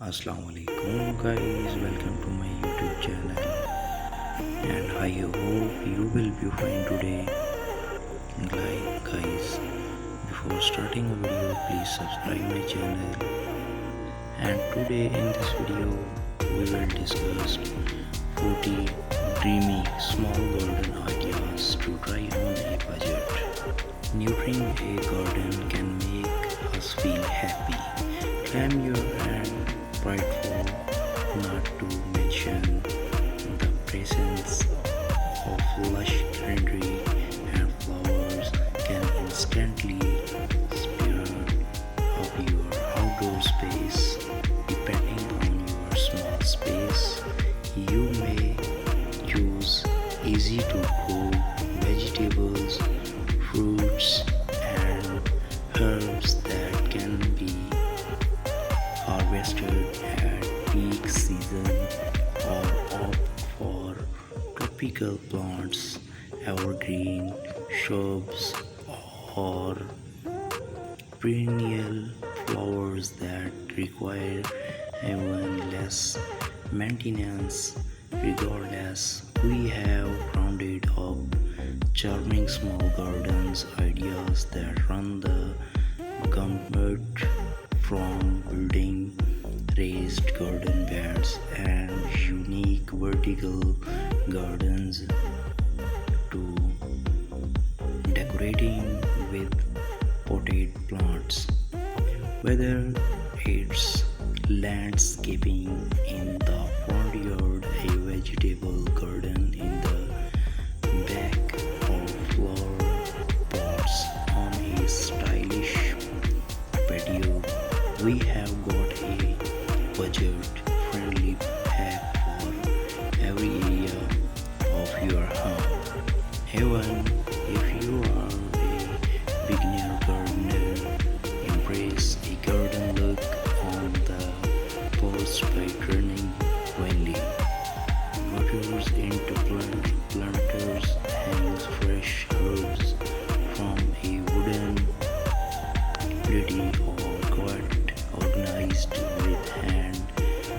Assalamualaikum guys, welcome to my YouTube channel and I hope you will be fine today. Like guys, before starting a video, please subscribe my channel. And today in this video, we will discuss 40 dreamy small golden ideas to try on a budget. Nurturing a garden can make us feel happy, calm your and prideful, not to mention the presence of lush greenery and flowers can instantly spur up your outdoor space. Depending on your small space, you may choose easy to grow vegetables, fruits, and herbs that can be harvested at peak season or opt for tropical plants, evergreen shrubs, or perennial flowers that require even less maintenance. Regardless, we have rounded up charming small gardens ideas that run the gamut from building raised garden beds and unique vertical gardens to decorating with potted plants. Whether it's landscaping in the front yard, a vegetable garden in the back, or flower pots on a stylish patio, we have got a budget-friendly pack for every area of your home. Even if you are a beginner gardener, embrace a garden look on the post by turning vanilla waters into planters, hangs fresh herbs from a wooden pretty or quite organized with hand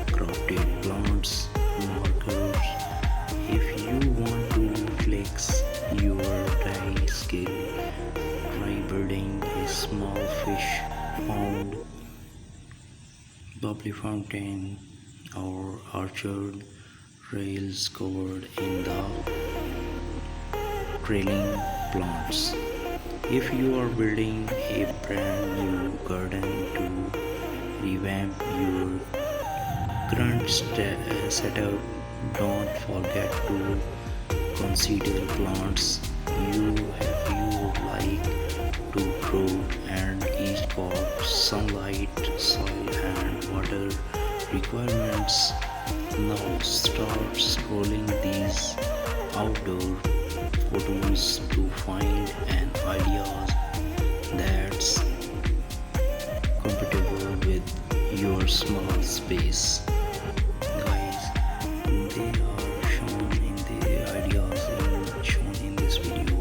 crafted plants markers. If you want to flex your dye skill, try building a small fish pond, bubbly fountain, or orchard rails covered in the trailing plants. If you are building a brand new garden to revamp your current setup, don't forget to consider plants you would like to grow and each got sunlight, soil and water requirements. Now start scrolling these outdoor photos to find an ideas that's compatible with your small space. Guys, they are shown in the shown in this video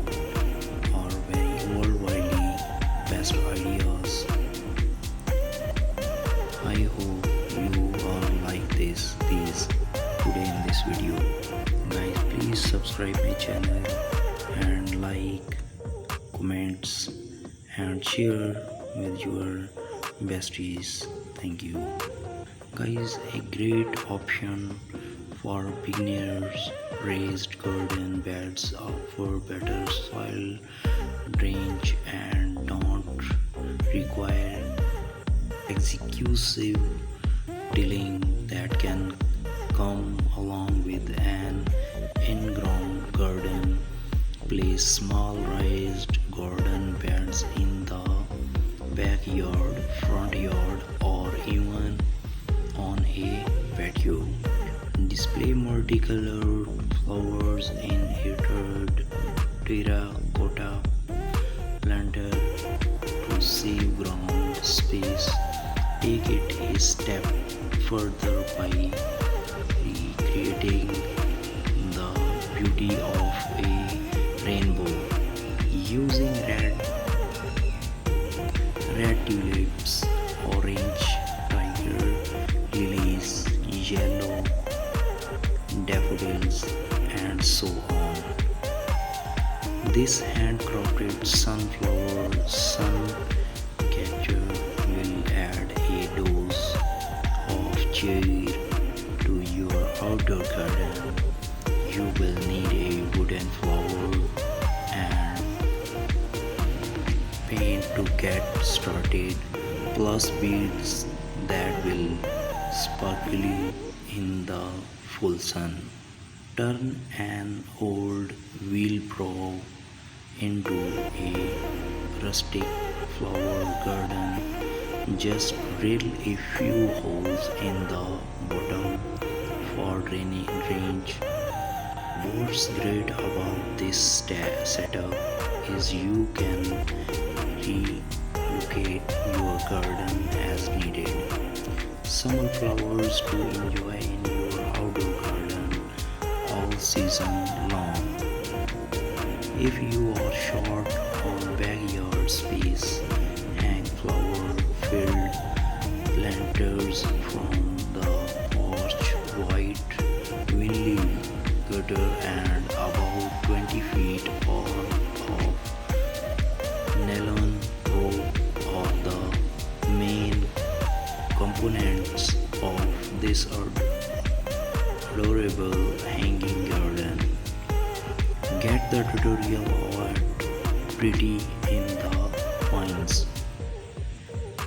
are very worldwide best ideas. I hope you all like these today in this video. Guys, please subscribe my channel and like, comments and share with your besties. Thank you. Guys, a great option for beginners. Raised garden beds offer better soil drainage and don't require excessive tilling that can come along with an in-ground garden. Place small raised garden beds in the backyard, front yard, or even on a patio. Display multicolored flowers in heated terracotta planter to save ground space. Take it a step further by recreating the beauty of a rainbow using red tulips, orange tiger lily trees, and so on. This handcrafted sunflower sun catcher will add a dose of cheer to your outdoor garden. You will need a wooden flower and paint to get started, plus beads that will sparkle in the full sun. Turn an old wheelbarrow into a rustic flower garden. Just drill a few holes in the bottom for drainage. What's great about this setup is you can relocate your garden as needed. Summer flowers to enjoy in your outdoor garden all season long. If you are short on backyard space, hang flower-filled planters from the porch, white vinyl gutter and about 20 feet or of nylon rope are the main components of this adorable hanging garden. Get the tutorial art pretty in the pines.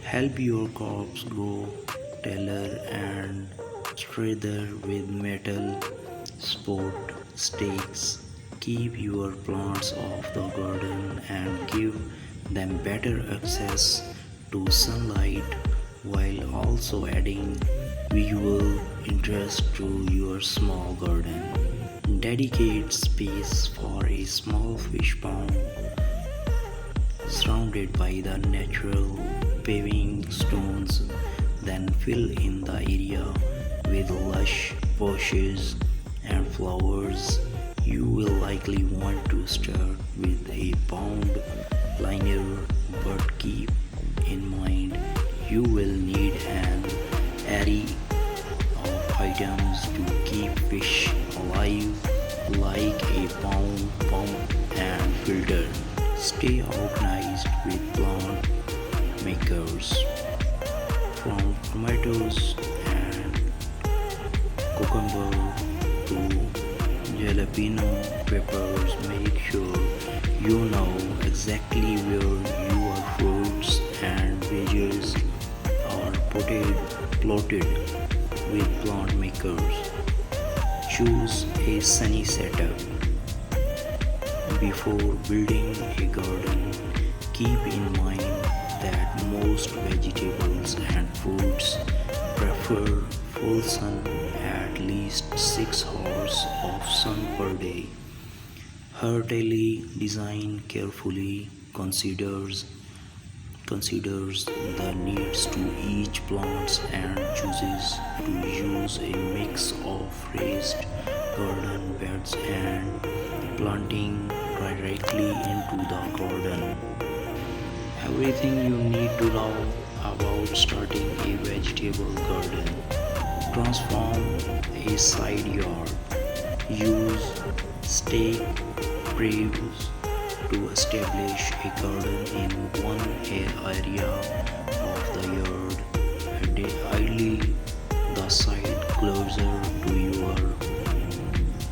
Help your crops grow taller and straighter with metal support stakes. Keep your plants off the garden and give them better access to sunlight while also adding visual interest to your small garden. Dedicate space for a small fish pond surrounded by the natural paving stones, then fill in the area with lush bushes and flowers. You will likely want to start with a pond liner, but keep in mind you will need an array of items to keep fish alive, like a pump and filter. Stay organized with plant makers, from tomatoes and cucumber to jalapeno peppers. Make sure you know exactly where your fruits and veggies are plotted with plant makers. Choose a sunny setup. Before building a garden, keep in mind that most vegetables and fruits prefer full sun, at least 6 hours of sun per day. Heartily design carefully considers the needs to each plant and chooses to use a mix of raised garden beds and planting directly into the garden. Everything you need to know about starting a vegetable garden. Transform a side yard. Use stake trees to establish a garden in one area of the yard. Ideally, the site closer to your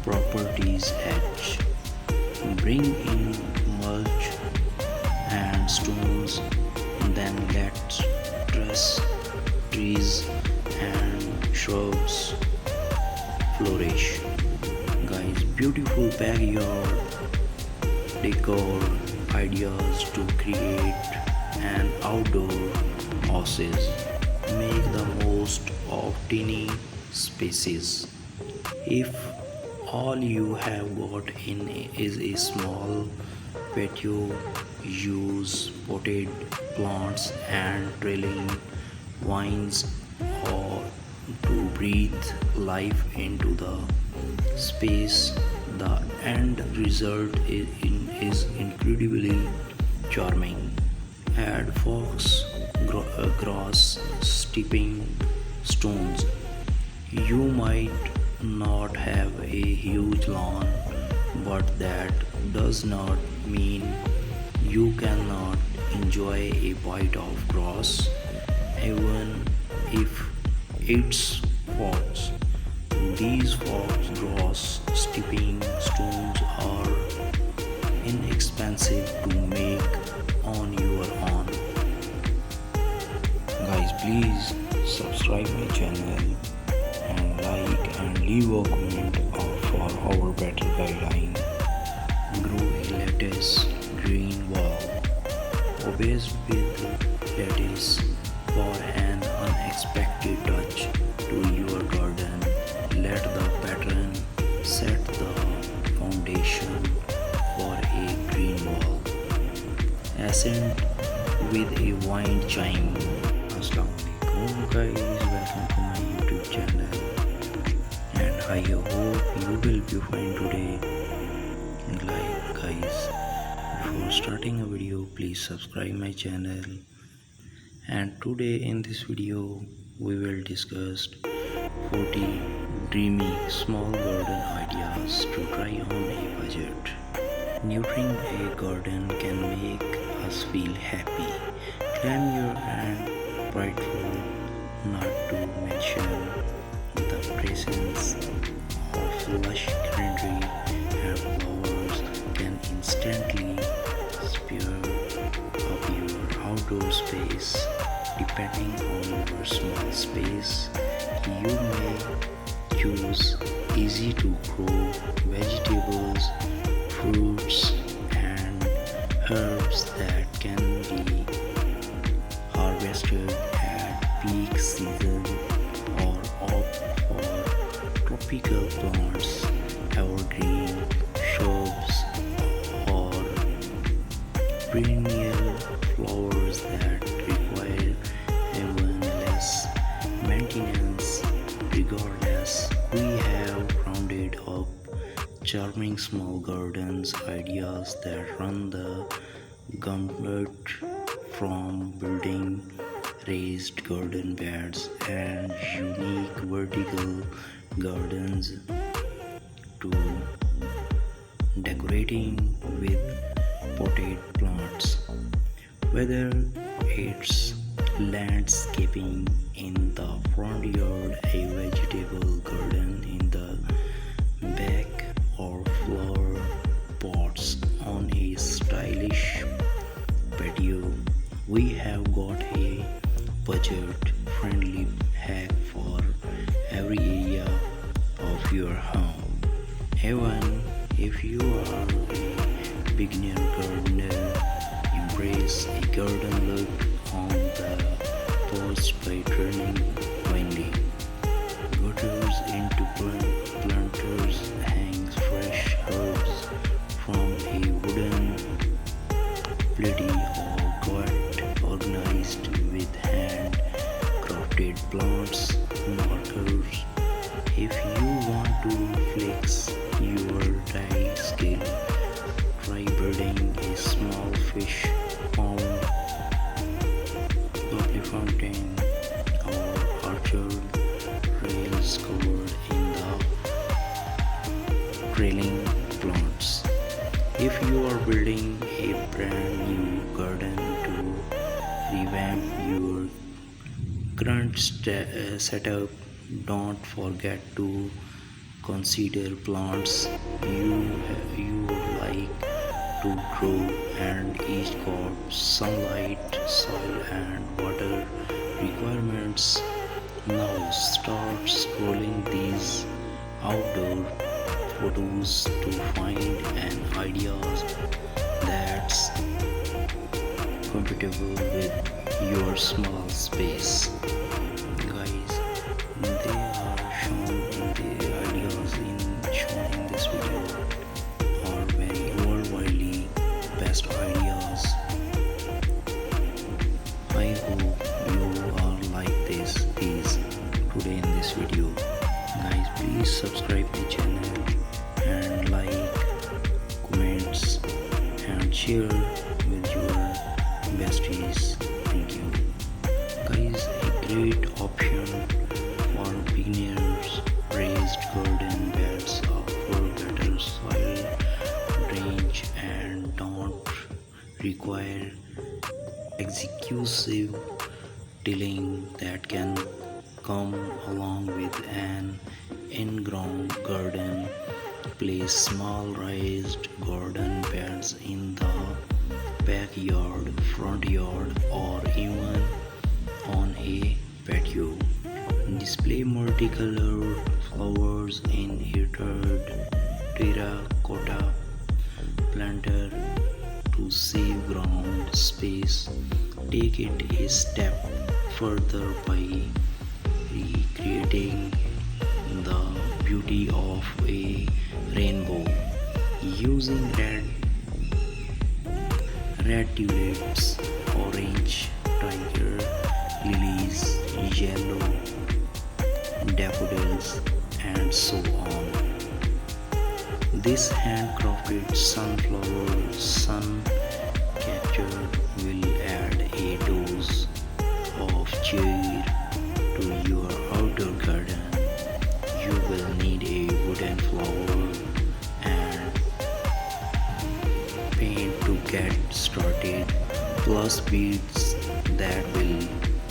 property's edge. Bring in mulch and stones, then let trees and shrubs flourish. Guys, beautiful backyard decor ideas to create an outdoor oasis. Make the most of tiny spaces. If all you have got in is a small patio, use potted plants and trailing vines or to breathe life into the space. The end result is incredibly charming. Add fox grass, stepping stones. You might not have a huge lawn, but that does not mean you cannot enjoy a bite of grass, even if it's fox. These fox grass stepping stones are inexpensive to make on your own. Guys, please subscribe my channel and like and leave a comment for our better guideline. Grow a lettuce green wall. Obsessed with lettuce for an unexpected touch to your garden. Let the pattern set the foundation for a green wall. Ascend with a wind chime. Assalamualaikum guys, welcome to my YouTube channel, and I hope you will be fine today. Like guys, before starting a video, please subscribe my channel. And today in this video we will discuss 40 dreamy small garden ideas to try on a budget. Nurturing a garden can make us feel happy, clear and prideful, not to mention the presence of lush greenery and flowers can instantly spur up your outdoor space. Depending on your small space, you may choose easy to grow vegetables, fruits, and herbs that can be harvested at peak season, or opt for tropical plants, evergreen shrubs, or perennial flowers that require even less maintenance. Regardless, we have rounded up charming small gardens ideas that run the gamut, from building raised garden beds and unique vertical gardens to decorating with potted plants. Whether it's landscaping in the front yard, a vegetable garden in the back, or flower pots on a stylish patio, we have got a budget-friendly hack for every area of your home. Even if you are a beginner gardener, embrace a garden look on the post by turning windy gutters into planters, hangs fresh herbs from a wooden lady, or got organized with hand crafted plants markers. If you want to flex your dye skill, try building a small fish pond, lovely fountain, or orchard rails covered in the trailing plants. If you are building a brand new garden to revamp your current setup, don't forget to consider plants you would like to grow and each got sunlight, soil and water requirements. Now start scrolling these outdoor photos to find an ideas that's compatible with your small space. Guys, they are shown in the ideas shown in this video are very worldwide best ideas. I hope you are like these today in this video. Guys, please subscribe my channel and like, comments and share with your besties. Thank you. Guys, a great option for beginners, raised garden expensive tilling that can come along with an in-ground garden. Place small raised garden beds in the backyard, front yard, or even on a patio. Display multicolored flowers in heated terracotta planter to save ground space. Take it a step further by recreating the beauty of a rainbow using red tulips, orange tiger lilies, yellow daffodils, and so on. This handcrafted sunflower sun catcher will add a dose of cheer to your outdoor garden. You will need a wooden flower and paint to get started, plus beads that will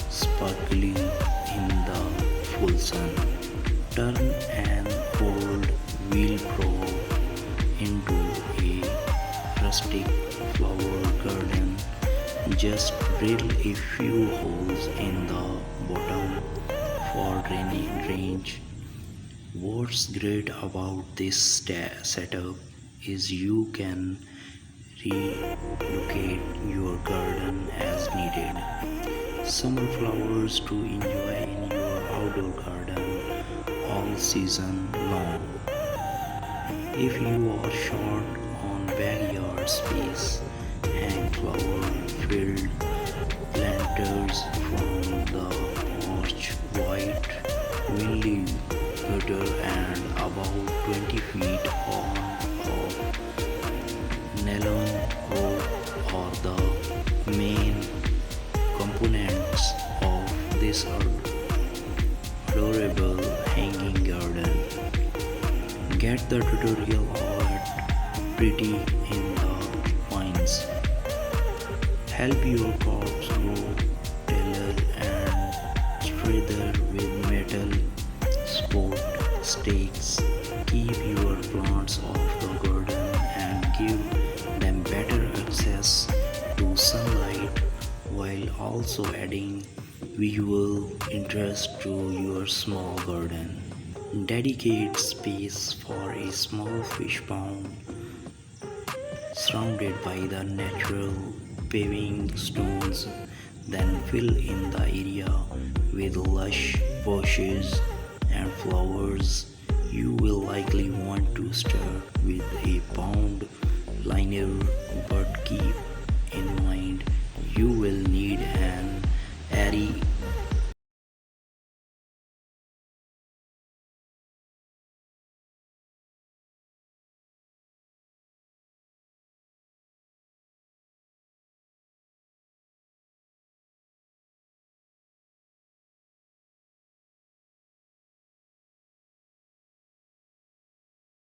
sparkle in the full sun. Turn an old wheelbarrow into a rustic flower garden. Just drill a few holes in the bottom for drainage. What's great about this setup is you can relocate your garden as needed. Summer flowers to enjoy in your outdoor garden all season long. If you are short on backyard space, hang flower-filled planters from the porch, white windy gutter and about 20 feet on of nylon rope are the main components of this adorable hanging garden. Get the tutorial at Pretty in the Pines. Help your crops grow taller and straighter with metal support stakes. Keep your plants off the garden and give them better access to sunlight while also adding visual interest to your small garden. Dedicate space for a small fish pond surrounded by the natural paving stones, then fill in the area with lush bushes and flowers. You will likely want to start with a pond liner, but keep in mind you will need an airy